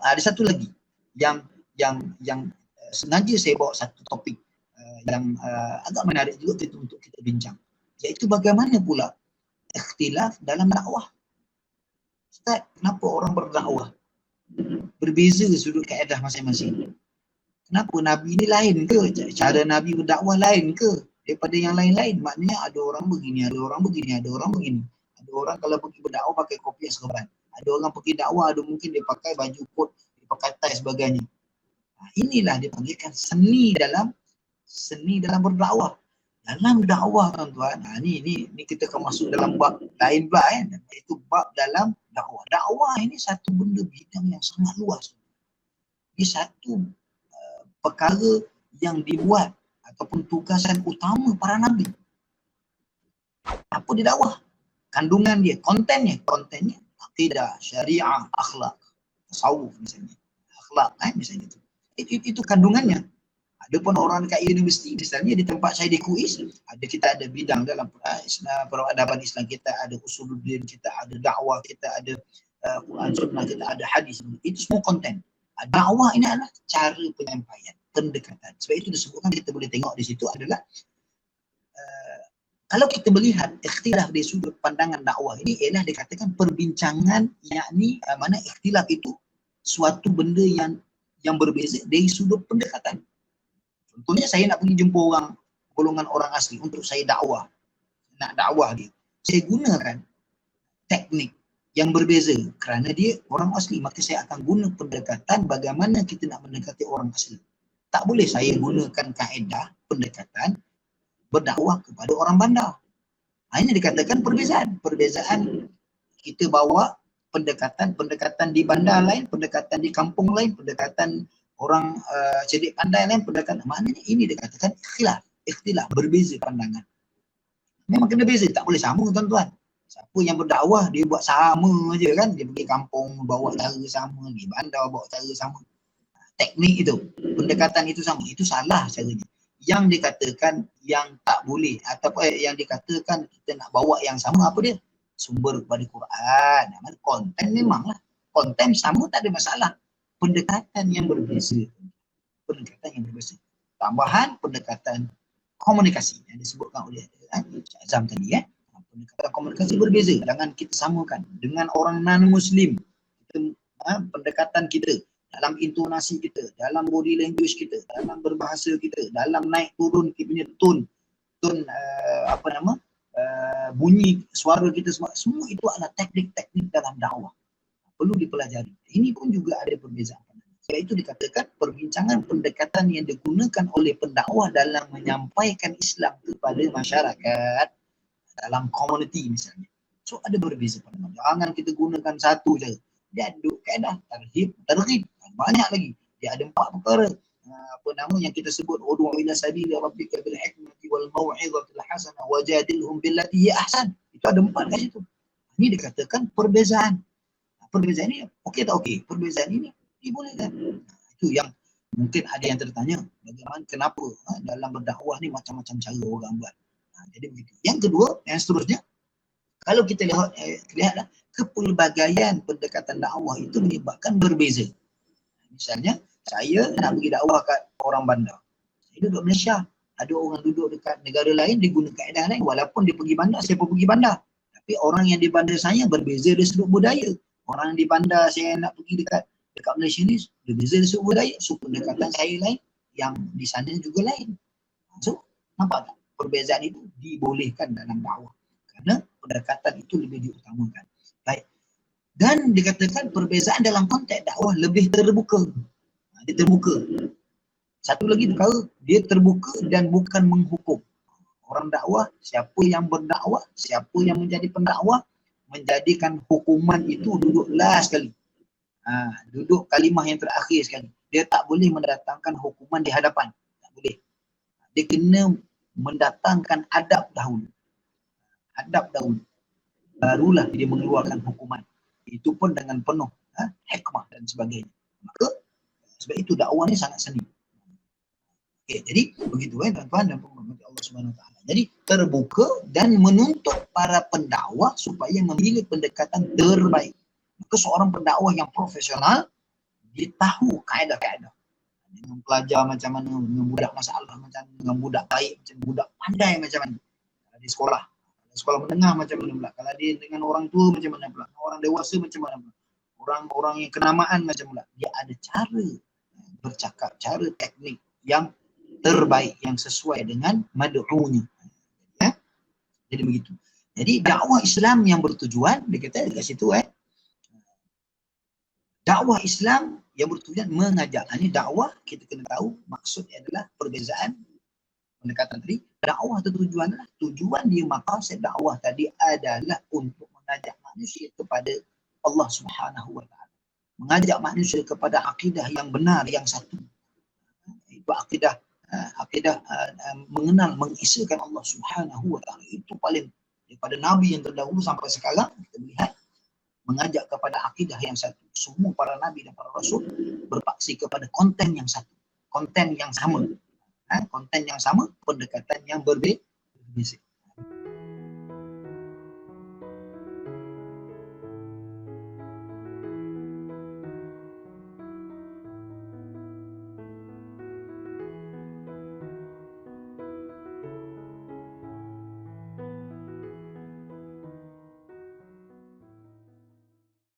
Ada satu lagi yang sengaja saya bawa satu topik yang agak menarik juga untuk kita bincang, iaitu bagaimana pula ikhtilaf dalam dakwah. Ustaz, kenapa orang berdakwah berbeza sudut kaedah masing-masing? Kenapa Nabi ni lain ke? Cara Nabi berdakwah lain ke daripada yang lain-lain? Maknanya ada orang begini, ada orang begini, ada orang begini. Ada orang kalau pergi berdakwah pakai kopiah serban. Ada orang pergi dakwah, ada mungkin dia pakai baju kot, dia pakai tie sebagainya. Inilah dipanggilkan seni dalam berdakwah. Dalam dakwah tuan-tuan, ni kita akan masuk dalam bab lain pula kan, iaitu bab dalam dakwah. Dakwah ini satu benda bidang yang sangat luas. Ini satu perkara yang dibuat ataupun tugasan utama para nabi. Apa dia dakwah? Kandungan dia, kontennya akidah, syariah, akhlak, tasawuf misalnya. Akhlak misalnya itu kandungannya. Adapun orang dekat universiti misalnya di tempat saya di KUIS, kita ada bidang dalam peradaban Islam, kita ada usuluddin, kita ada dakwah, kita ada Quran sunnah, kita ada hadis. Itu semua konten. Dakwah ini adalah cara penyampaian, pendekatan. Sebab itu disebutkan, kita boleh tengok di situ adalah kalau kita melihat ikhtilaf dari sudut pandangan dakwah ini ialah dikatakan perbincangan, yakni mana ikhtilaf itu suatu benda yang berbeza dari sudut pendekatan. Contohnya saya nak pergi jumpa golongan orang asli untuk saya dakwah, nak dakwah dia. Saya gunakan teknik yang berbeza kerana dia orang asli, maka saya akan guna pendekatan bagaimana kita nak mendekati orang asli. Tak boleh saya gunakan kaedah pendekatan berdakwah kepada orang bandar. Ini dikatakan perbezaan. Perbezaan kita bawa pendekatan di bandar lain, pendekatan di kampung lain, pendekatan orang cerdik pandai lain, pendekatan. Maknanya ini dikatakan ikhtilaf, berbeza pandangan. Memang kena beza, tak boleh sama tuan-tuan. Siapa yang berdakwah dia buat sama je kan, dia pergi kampung bawa cara sama, di bandar bawa cara sama. Teknik itu, pendekatan itu sama, itu salah caranya. Yang dikatakan yang tak boleh ataupun yang dikatakan kita nak bawa yang sama, apa dia? Sumber kepada Quran. Konten memanglah, konten sama tak ada masalah. Pendekatan yang berbeza. Tambahan pendekatan komunikasi yang disebutkan oleh Syekh Azam tadi pendekatan komunikasi berbeza. Jangan kita samakan dengan orang non-Muslim. Pendekatan kita dalam intonasi kita, dalam body language kita, dalam berbahasa kita, dalam naik turun kita punya tone bunyi suara kita, semua itu adalah teknik-teknik dalam dakwah. Perlu dipelajari. Ini pun juga ada perbezaan. Sebab itu dikatakan perbincangan pendekatan yang digunakan oleh pendakwah dalam menyampaikan Islam kepada masyarakat dalam komuniti misalnya. So ada berbeza pandangan. Jangan kita gunakan satu je. Dia ada kaedah tarhib, banyak lagi. Dia ada 4 perkara. Yang kita sebut ud'u ila sabili rabbika bil hikmati wal mau'izatil hasanah wajadilhum billati hiya ahsan. Itu ada 4 kat situ. Ini dikatakan perbezaan. Perbezaan ini okey tak okey? Perbezaan ini dibolehkan. Itu yang mungkin ada yang tertanya, bagaimana, kenapa dalam berdakwah ni macam-macam cara orang buat. Jadi begitu. Yang kedua, yang seterusnya, kalau kita lihatlah kepelbagaian pendekatan dakwah itu menyebabkan berbeza. Misalnya, saya nak pergi dakwah kat orang bandar. Saya duduk Malaysia. Ada orang duduk dekat negara lain, dia guna kaedah lain. Walaupun dia pergi bandar, saya pun pergi bandar. Tapi orang yang di bandar saya berbeza dari sudut budaya. Orang di bandar saya nak pergi dekat Malaysia ni, berbeza dari sudut budaya. So, pendekatan saya lain, yang di sana juga lain. So, nampak tak? Perbezaan itu dibolehkan dalam dakwah. Kerana pendekatan itu lebih diutamakan. Baik. Dan dikatakan perbezaan dalam konteks dakwah lebih terbuka. Dia terbuka. Satu lagi perkara, dia terbuka dan bukan menghukum. Orang dakwah, siapa yang berdakwah, siapa yang menjadi pendakwah, menjadikan hukuman itu duduk last sekali. Duduk kalimah yang terakhir sekali. Dia tak boleh mendatangkan hukuman di hadapan. Tak boleh. Dia kena mendatangkan adab dahulu. Adab dahulu. Barulah dia mengeluarkan hukuman. Itu pun dengan penuh hikmah dan sebagainya. Maka sebab itu dakwah ni sangat seni. Okey, jadi begitu tuan-tuan dan puan-puan Allah Subhanahu Wa Taala. Jadi terbuka dan menuntut para pendakwah supaya memilih pendekatan terbaik. Maka seorang pendakwah yang profesional, Dia tahu kaedah-kaedah. Dengan pelajar macam mana, dengan budak masalah macam mana, dengan budak baik macam budak pandai macam mana. Di sekolah menengah macam mana pula. Kalau dia dengan orang tua macam mana pula. Orang dewasa macam mana pula. Orang-orang yang kenamaan macam mana. Dia ada cara bercakap, cara teknik yang terbaik, yang sesuai dengan mad'unya. Ya? Jadi begitu. Jadi dakwah Islam yang bertujuan, dia kata dekat situ dakwah Islam yang bertujuan mengajak. Ini dakwah, kita kena tahu maksudnya adalah perbezaan pendekatan tadi. Dakwah itu tujuan dia maqasid dakwah tadi adalah untuk mengajak manusia kepada Allah Subhanahu wa taala. Mengajak manusia kepada akidah yang benar, yang satu. Itu akidah mengenal, mengisahkan Allah Subhanahu wa taala. Itu paling daripada nabi yang terdahulu sampai sekarang kita melihat mengajak kepada akidah yang satu. Semua para nabi dan para rasul berpaksi kepada konten yang satu, konten yang sama. Konten yang sama, pendekatan yang berbeza.